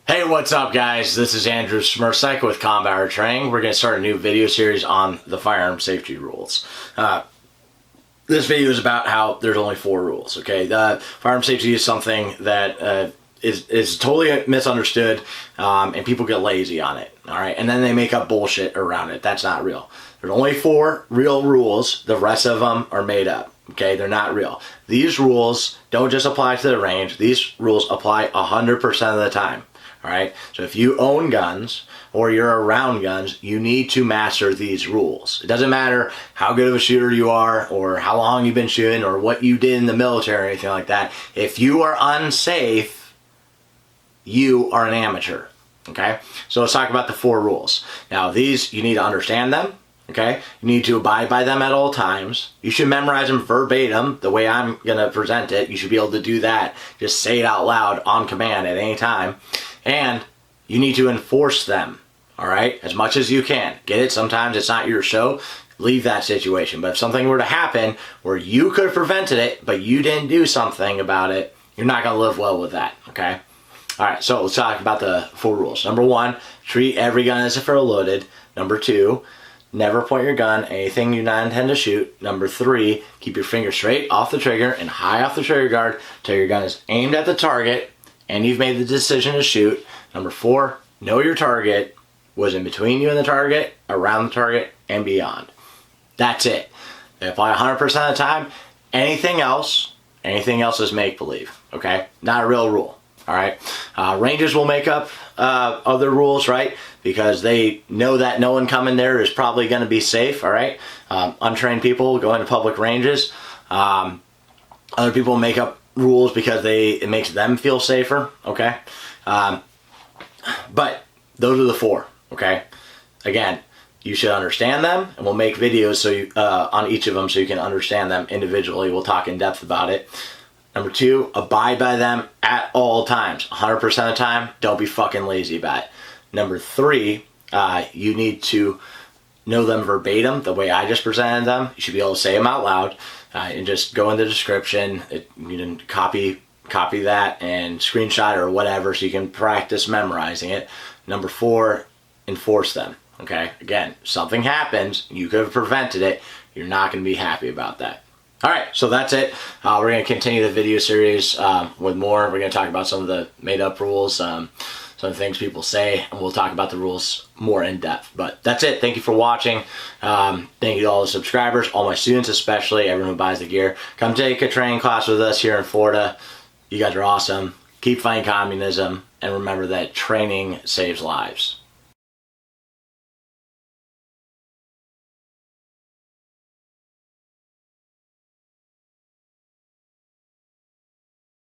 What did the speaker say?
Hey, what's up guys? This is Andrew Smersek with Combat Training. We're going to start a new video series on the firearm safety rules. This video is about how there's only 4 rules, okay? Firearm safety is something that is totally misunderstood, and people get lazy on it, all right? And then they make up bullshit around it. That's not real. There's only 4 real rules. The rest of them are made up, okay? They're not real. These rules don't just apply to the range. These rules apply 100% of the time. All right, so if you own guns or you're around guns, you need to master these rules. It doesn't matter how good of a shooter you are or how long you've been shooting or what you did in the military or anything like that. If you are unsafe, you are an amateur, okay? So let's talk about the 4 rules. Now these, you need to understand them, okay? You need to abide by them at all times. You should memorize them verbatim the way I'm gonna present it. You should be able to do that. Just say it out loud on command at any time. And you need to enforce them, all right, as much as you can. Get it? Sometimes it's not your show. Leave that situation. But if something were to happen where you could have prevented it, but you didn't do something about it, you're not going to live well with that, okay? All right, so let's talk about the 4 rules. Number 1, treat every gun as if it were loaded. Number 2, never point your gun at anything you do not intend to shoot. Number 3, keep your finger straight off the trigger and high off the trigger guard until your gun is aimed at the target and you've made the decision to shoot. Number 4, know your target was in between you and the target, around the target, and beyond. That's it. They apply 100% of the time. Anything else is make-believe, okay? Not a real rule, all right? Rangers will make up other rules, right? Because they know that no one coming there is probably going to be safe, all right? Untrained people go into public ranges. Other people make up rules because it makes them feel safer, okay? But those are the 4, okay? Again, you should understand them, and we'll make videos so you, on each of them so you can understand them individually. We'll talk in depth about it. Number 2, abide by them at all times. 100% of the time, don't be fucking lazy about it. Number 3, you need to know them verbatim the way I just presented them. You should be able to say them out loud. And just go in the description. You can copy that and screenshot or whatever so you can practice memorizing it. Number 4, enforce them. Okay, again, something happens, you could have prevented it, you're not going to be happy about that. Alright, so that's it. We're going to continue the video series with more. We're going to talk about some of the made up rules, some of the things people say, and we'll talk about the rules more in depth. But that's it. Thank you for watching. Thank you to all the subscribers, all my students especially, everyone who buys the gear. Come take a training class with us here in Florida. You guys are awesome. Keep fighting communism, and remember that training saves lives.